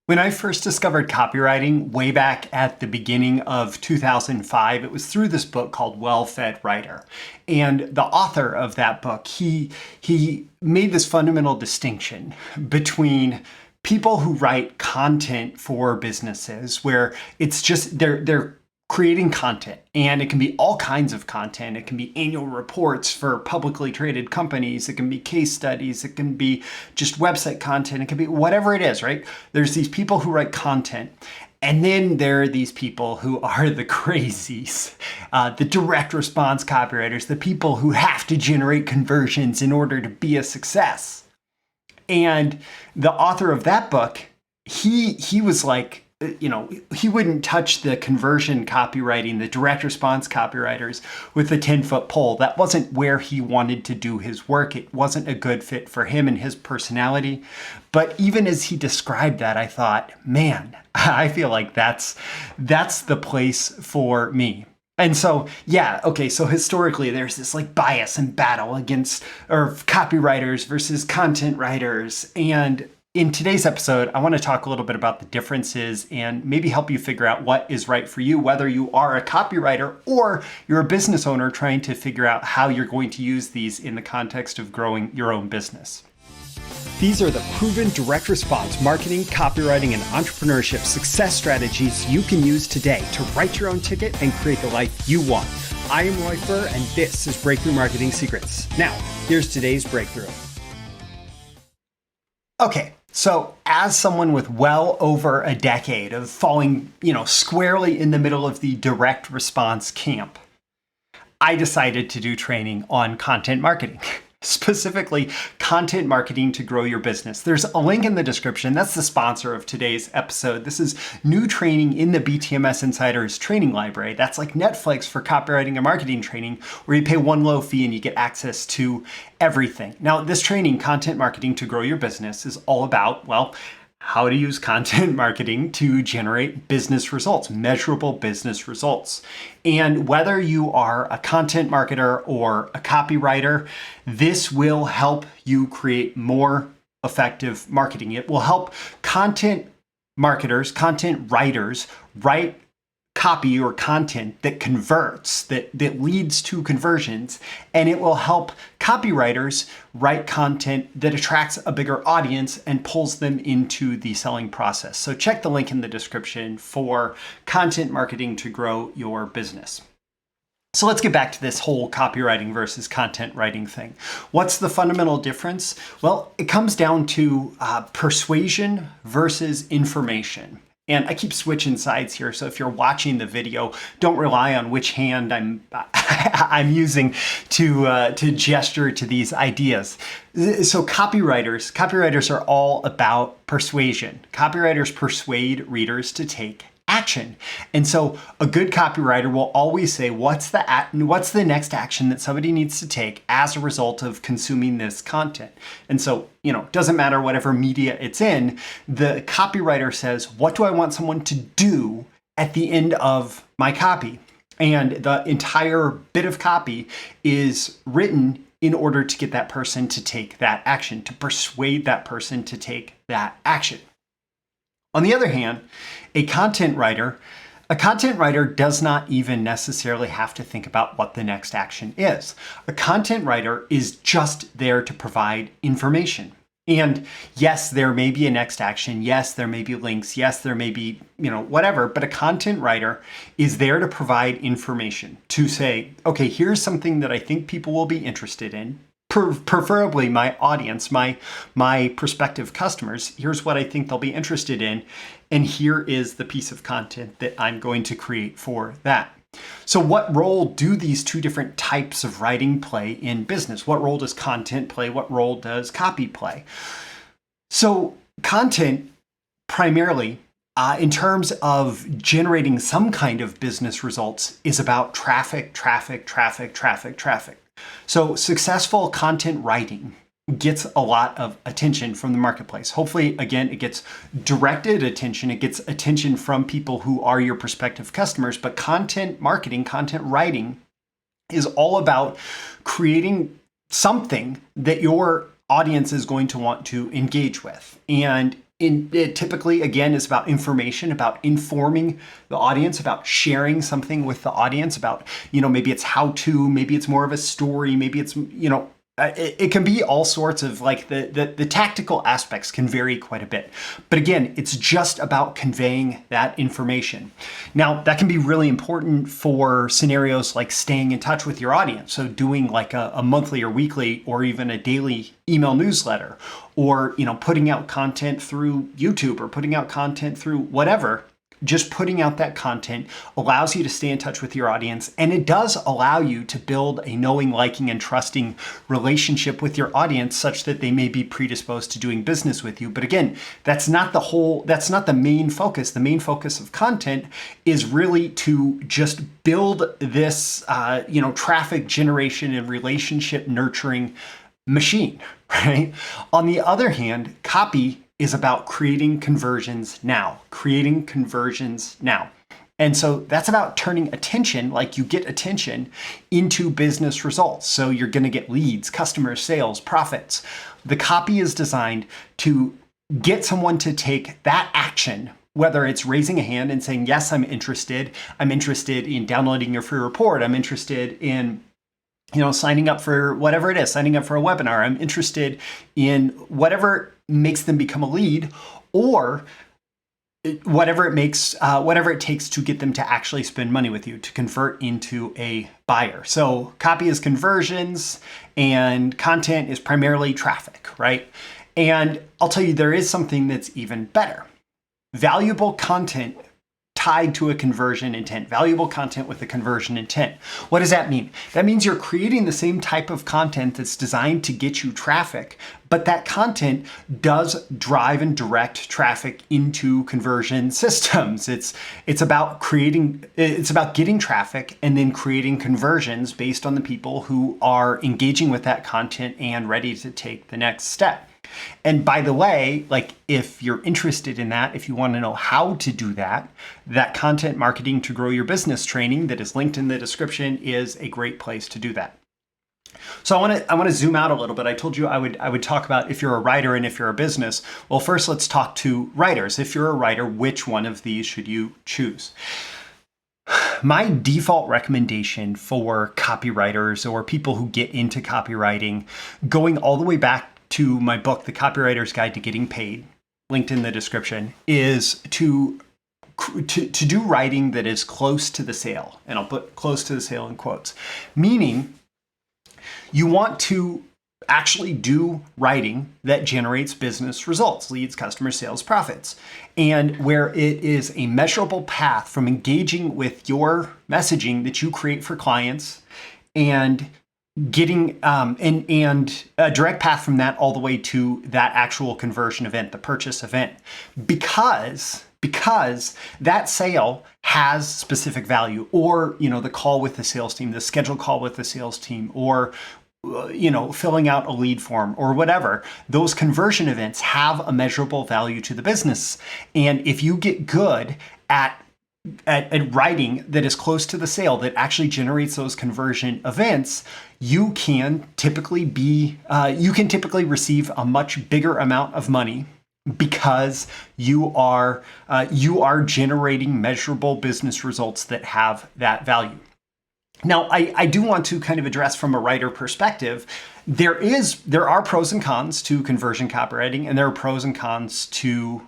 When I first discovered copywriting way back at the beginning of 2005, it was through this book called Well-Fed Writer. And the author of that book, he made this fundamental distinction between people who write content for businesses where it's just they're creating content, and it can be all kinds of content. It can be annual reports for publicly traded companies. It can be case studies. It can be just website content. It can be whatever it is, right? There's these people who write content. And then there are these people who are the crazies, the direct response copywriters, the people who have to generate conversions in order to be a success. And the author of that book, he was like, he wouldn't touch the conversion copywriting, the direct response copywriters with a 10-foot pole. That wasn't where he wanted to do his work. It wasn't a good fit for him and his personality. But even as he described that, I thought, man, I feel like that's the place for me. And so, so historically there's this like bias and battle against copywriters versus content writers. And in today's episode, I want to talk a little bit about the differences and maybe help you figure out what is right for you, whether you are a copywriter or you're a business owner trying to figure out how you're going to use these in the context of growing your own business. These are the proven direct response marketing, copywriting, and entrepreneurship success strategies you can use today to write your own ticket and create the life you want. I am Roy Furr, and this is Breakthrough Marketing Secrets. Now, here's today's breakthrough. Okay. So as someone with well over a decade of falling, squarely in the middle of the direct response camp, I decided to do training on content marketing, specifically content marketing to grow your business. There's a link in the description. That's the sponsor of today's episode. This is new training in the BTMSinsiders training library. That's like Netflix for copywriting and marketing training, where you pay one low fee and you get access to everything. Now, this training, Content Marketing to Grow Your Business, is all about, how to use content marketing to generate business results, measurable business results. And whether you are a content marketer or a copywriter, this will help you create more effective marketing. It will help content marketers, content writers write copy or content that converts, that leads to conversions, and it will help copywriters write content that attracts a bigger audience and pulls them into the selling process. So check the link in the description for content marketing to grow your business. So let's get back to this whole copywriting versus content writing thing. What's the fundamental difference? Well, it comes down to persuasion versus information. And I keep switching sides here, so if you're watching the video, don't rely on which hand I'm using to gesture to these ideas. So copywriters are all about persuasion. Copywriters persuade readers to take action. And so a good copywriter will always say, what's the next action that somebody needs to take as a result of consuming this content? And so, doesn't matter whatever media it's in, the copywriter says, what do I want someone to do at the end of my copy? And the entire bit of copy is written in order to get that person to take that action, to persuade that person to take that action. On the other hand, a content writer does not even necessarily have to think about what the next action is. A content writer is just there to provide information. And yes, there may be a next action. Yes, there may be links. Yes, there may be, whatever. But a content writer is there to provide information, to say, okay, here's something that I think people will be interested in. Preferably my audience, my prospective customers. Here's what I think they'll be interested in. And here is the piece of content that I'm going to create for that. So what role do these two different types of writing play in business? What role does content play? What role does copy play? So content primarily, in terms of generating some kind of business results, is about traffic. So successful content writing gets a lot of attention from the marketplace. Hopefully, again, it gets directed attention. It gets attention from people who are your prospective customers. But content marketing, content writing is all about creating something that your audience is going to want to engage with. And It typically, again, is about information, about informing the audience, about sharing something with the audience, about, maybe it's how to, maybe it's more of a story, maybe it's, it can be all sorts of like the tactical aspects can vary quite a bit. But again, it's just about conveying that information. Now, that can be really important for scenarios like staying in touch with your audience. So doing like a monthly or weekly or even a daily email newsletter, or, putting out content through YouTube or putting out content through whatever. Just putting out that content allows you to stay in touch with your audience, and it does allow you to build a knowing, liking, and trusting relationship with your audience such that they may be predisposed to doing business with you. But again, that's not the main focus. The main focus of content is really to just build this, traffic generation and relationship nurturing machine, right? On the other hand, copy is about creating conversions now. And so that's about turning attention, like you get attention, into business results. So you're going to get leads, customers, sales, profits. The copy is designed to get someone to take that action, whether it's raising a hand and saying, yes, I'm interested in downloading your free report. I'm interested in signing up for whatever it is, signing up for a webinar. I'm interested in whatever makes them become a lead, or whatever it takes to get them to actually spend money with you, to convert into a buyer. So copy is conversions and content is primarily traffic, right? And I'll tell you, there is something that's even better. Valuable content tied to a conversion intent, valuable content with a conversion intent. What does that mean? That means you're creating the same type of content that's designed to get you traffic, but that content does drive and direct traffic into conversion systems. It's about getting traffic and then creating conversions based on the people who are engaging with that content and ready to take the next step. And by the way, like if you're interested in that, if you want to know how to do that, that content marketing to grow your business training that is linked in the description is a great place to do that. So I want to zoom out a little bit. I told you I would talk about if you're a writer and if you're a business. Well, first let's talk to writers. If you're a writer, which one of these should you choose? My default recommendation for copywriters or people who get into copywriting, going all the way back to my book, The Copywriter's Guide to Getting Paid, linked in the description, is to do writing that is close to the sale. And I'll put close to the sale in quotes, meaning you want to actually do writing that generates business results, leads, customers, sales, profits, and where it is a measurable path from engaging with your messaging that you create for clients and getting and a direct path from that all the way to that actual conversion event, the purchase event, because that sale has specific value, or the call with the sales team, the scheduled call with the sales team, or filling out a lead form or whatever. Those conversion events have a measurable value to the business, and if you get good at writing that is close to the sale that actually generates those conversion events, you can typically receive a much bigger amount of money because you are generating measurable business results that have that value. Now, I do want to kind of address from a writer perspective, there are pros and cons to conversion copywriting, and there are pros and cons to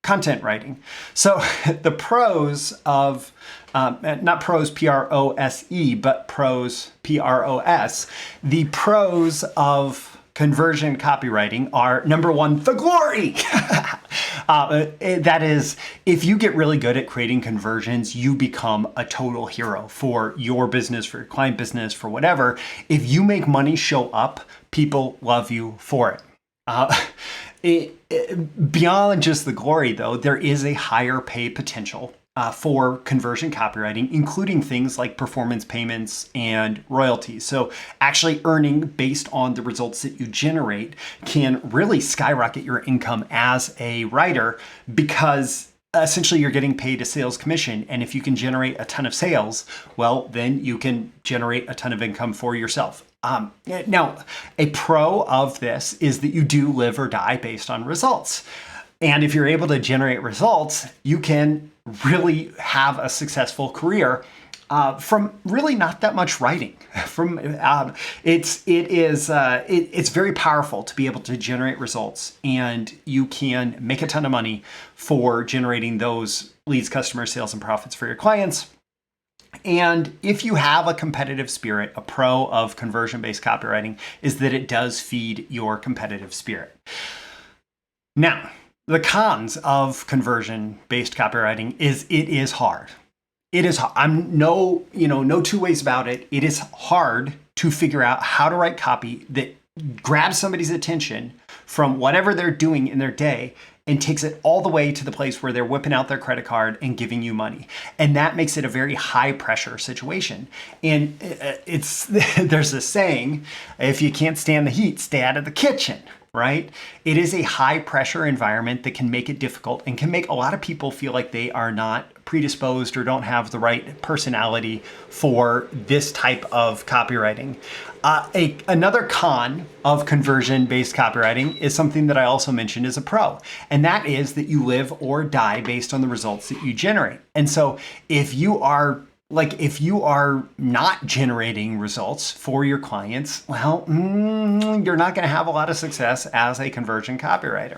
content writing. So the pros of, not pros P-R-O-S-E, but pros P-R-O-S, the pros of conversion copywriting are, number one, the glory. That is, if you get really good at creating conversions, you become a total hero for your business, for your client business, for whatever. If you make money show up, people love you for it. Beyond just the glory, though, there is a higher pay potential for conversion copywriting, including things like performance payments and royalties. So actually earning based on the results that you generate can really skyrocket your income as a writer, because essentially you're getting paid a sales commission. And if you can generate a ton of sales, well, then you can generate a ton of income for yourself. Now, a pro of this is that you do live or die based on results. And if you're able to generate results, you can really have a successful career from really not that much writing. It's very powerful to be able to generate results, and you can make a ton of money for generating those leads, customers, sales, and profits for your clients. And if you have a competitive spirit, a pro of conversion-based copywriting is that it does feed your competitive spirit. Now, the cons of conversion-based copywriting is it is hard. It is, no two ways about it. It is hard to figure out how to write copy that grabs somebody's attention from whatever they're doing in their day and takes it all the way to the place where they're whipping out their credit card and giving you money. And that makes it a very high pressure situation. And there's a saying, if you can't stand the heat, stay out of the kitchen, right? It is a high pressure environment that can make it difficult and can make a lot of people feel like they are not predisposed or don't have the right personality for this type of copywriting. Another con of conversion-based copywriting is something that I also mentioned as a pro, and that is that you live or die based on the results that you generate. And so if you are not generating results for your clients, well, you're not going to have a lot of success as a conversion copywriter.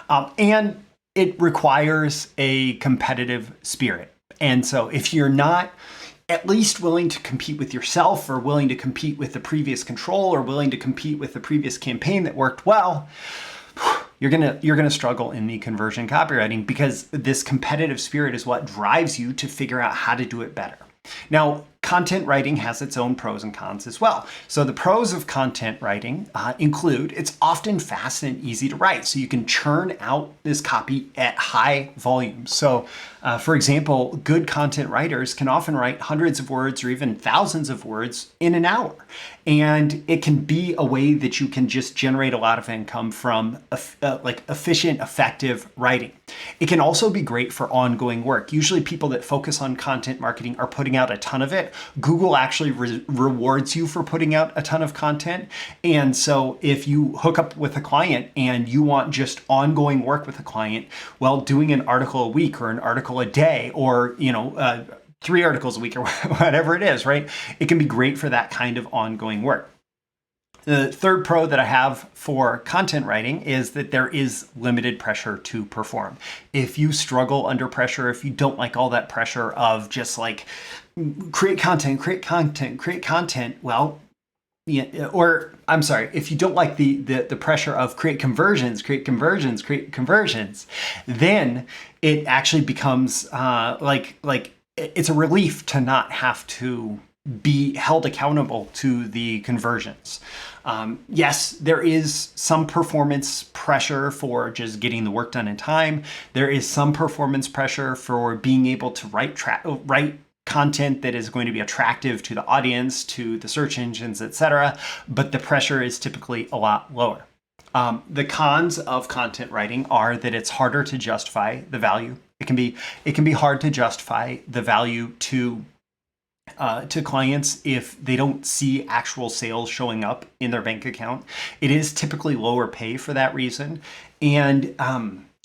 And it requires a competitive spirit. And so if you're not at least willing to compete with yourself, or willing to compete with the previous control, or willing to compete with the previous campaign that worked well, you're gonna struggle in the conversion copywriting, because this competitive spirit is what drives you to figure out how to do it better. Now, content writing has its own pros and cons as well. So the pros of content writing include it's often fast and easy to write. So you can churn out this copy at high volumes. So for example, good content writers can often write hundreds of words or even thousands of words in an hour. And it can be a way that you can just generate a lot of income from efficient, effective writing. It can also be great for ongoing work. Usually people that focus on content marketing are putting out a ton of it. Google actually rewards you for putting out a ton of content. And so if you hook up with a client and you want just ongoing work with a client, well, doing an article a week or an article a day, or 3 articles a week, or whatever it is, right? It can be great for that kind of ongoing work. The third pro that I have for content writing is that there is limited pressure to perform. If you struggle under pressure, if you don't like all that pressure of just like create content, well, yeah, or I'm sorry, if you don't like the pressure of create conversions, then it actually becomes it's a relief to not have to be held accountable to the conversions. Yes, there is some performance pressure for just getting the work done in time. There is some performance pressure for being able to write content that is going to be attractive to the audience, to the search engines, etc. But the pressure is typically a lot lower. The cons of content writing are that it's harder to justify the value. It can be hard to justify the value to clients if they don't see actual sales showing up in their bank account. It is typically lower pay for that reason, and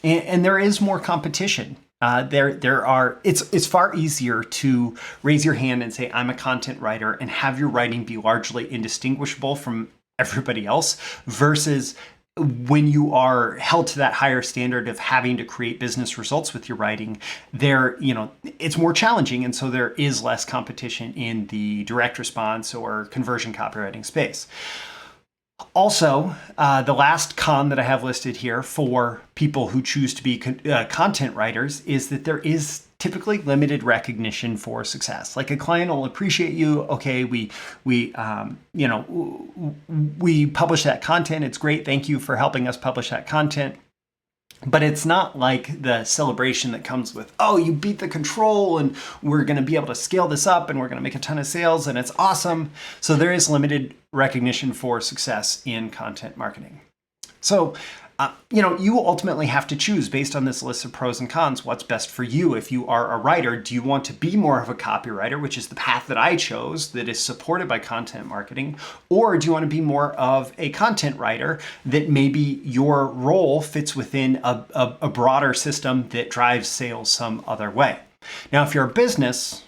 there is more competition. It's far easier to raise your hand and say, I'm a content writer, and have your writing be largely indistinguishable from everybody else, versus when you are held to that higher standard of having to create business results with your writing, it's more challenging. And so there is less competition in the direct response or conversion copywriting space. Also, the last con that I have listed here for people who choose to be content writers is that there is typically limited recognition for success. Like, a client will appreciate you. Okay, we publish that content. It's great. Thank you for helping us publish that content. But it's not like the celebration that comes with, oh, you beat the control and we're going to be able to scale this up and we're going to make a ton of sales and it's awesome. So there is limited recognition for success in content marketing. So You ultimately have to choose based on this list of pros and cons what's best for you. If you are a writer, do you want to be more of a copywriter, which is the path that I chose that is supported by content marketing, or do you want to be more of a content writer that maybe your role fits within a broader system that drives sales some other way? Now, if you're a business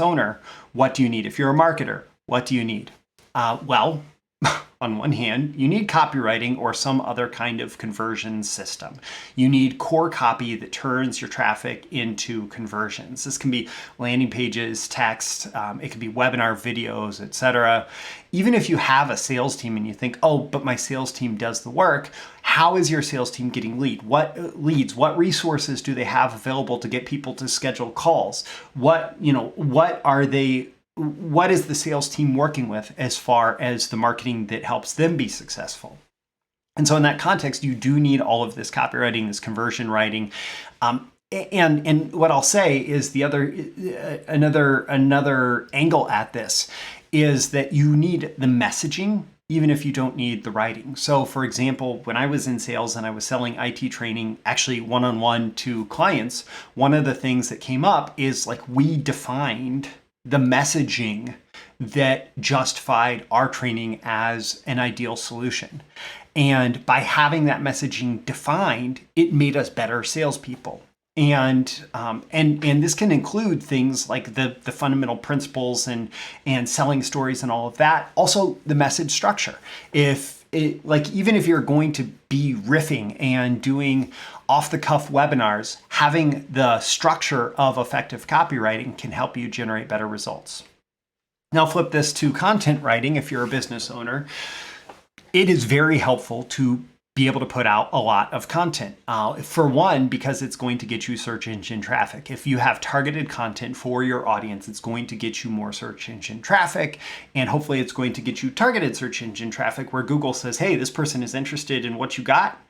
owner, what do you need? If you're a marketer, what do you need? On one hand, you need copywriting or some other kind of conversion system. You need core copy that turns your traffic into conversions. This can be landing pages, text, it could be webinar videos, etc. Even if you have a sales team and you think, oh, but my sales team does the work, how is your sales team getting leads? What resources do they have available to get people to schedule calls? What is the sales team working with as far as the marketing that helps them be successful? And so in that context, you do need all of this copywriting, this conversion writing. And what I'll say is another angle at this is that you need the messaging, even if you don't need the writing. So for example, when I was in sales and I was selling IT training, actually one-on-one to clients, one of the things that came up is like we defined the messaging that justified our training as an ideal solution. And by having that messaging defined, it made us better salespeople. And this can include things like the fundamental principles and selling stories and all of that. Also, the message structure. Even if you're going to be riffing and doing off-the-cuff webinars, having the structure of effective copywriting can help you generate better results. Now flip this to content writing. If you're a business owner, it is very helpful to be able to put out a lot of content. For one, because it's going to get you search engine traffic. If you have targeted content for your audience, it's going to get you more search engine traffic, and hopefully it's going to get you targeted search engine traffic where Google says, hey, this person is interested in what you got,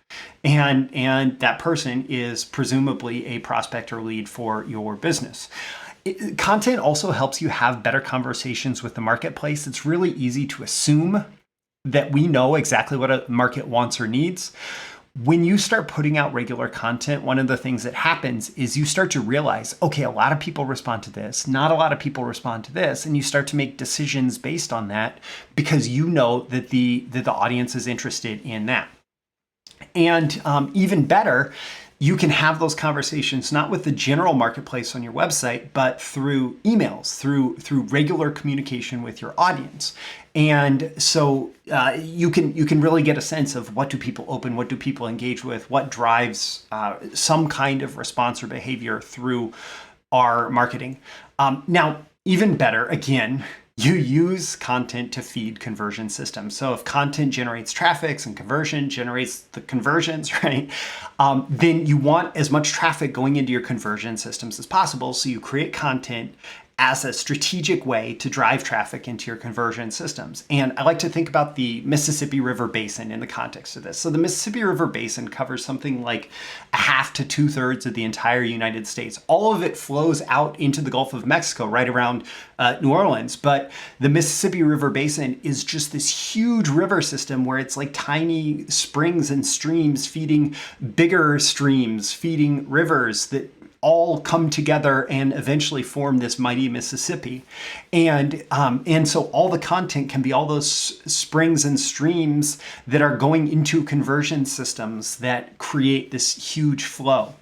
and that person is presumably a prospect or lead for your business. Content also helps you have better conversations with the marketplace. It's really easy to assume that we know exactly what a market wants or needs. When you start putting out regular content, one of the things that happens is you start to realize, okay, a lot of people respond to this, not a lot of people respond to this, and you start to make decisions based on that because you know that the audience is interested in that. And even better, you can have those conversations not with the general marketplace on your website, but through emails, through regular communication with your audience. And so you can really get a sense of what do people open, what do people engage with, what drives some kind of response or behavior through our marketing. Now, even better, again, you use content to feed conversion systems. So if content generates traffic and conversion generates the conversions, right? Then you want as much traffic going into your conversion systems as possible. So you create content as a strategic way to drive traffic into your conversion systems. And I like to think about the Mississippi River Basin in the context of this. So the Mississippi River Basin covers something like a half to 2/3 of the entire United States. All of it flows out into the Gulf of Mexico, right around New Orleans. But the Mississippi River Basin is just this huge river system where it's like tiny springs and streams feeding bigger streams, feeding rivers that all come together and eventually form this mighty Mississippi. And so all the content can be all those springs and streams that are going into conversion systems that create this huge flow.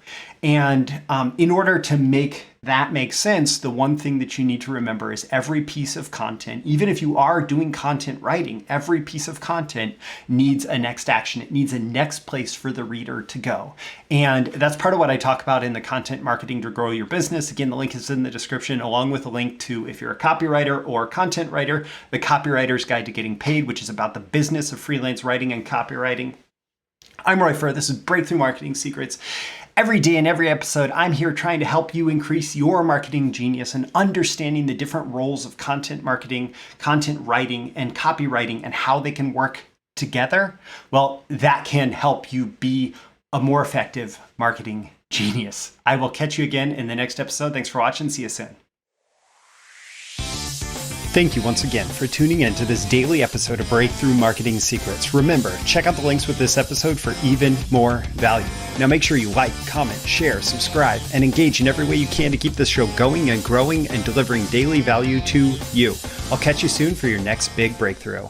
And in order to make that make sense, the one thing that you need to remember is every piece of content, even if you are doing content writing, every piece of content needs a next action. It needs a next place for the reader to go. And that's part of what I talk about in the Content Marketing to Grow Your Business. Again, the link is in the description, along with a link to, if you're a copywriter or content writer, the Copywriter's Guide to Getting Paid, which is about the business of freelance writing and copywriting. I'm Roy Furr. This is Breakthrough Marketing Secrets. Every day in every episode, I'm here trying to help you increase your marketing genius and understanding the different roles of content marketing, content writing, and copywriting and how they can work together. Well, that can help you be a more effective marketing genius. I will catch you again in the next episode. Thanks for watching. See you soon. Thank you once again for tuning in to this daily episode of Breakthrough Marketing Secrets. Remember, check out the links with this episode for even more value. Now make sure you like, comment, share, subscribe, and engage in every way you can to keep this show going and growing and delivering daily value to you. I'll catch you soon for your next big breakthrough.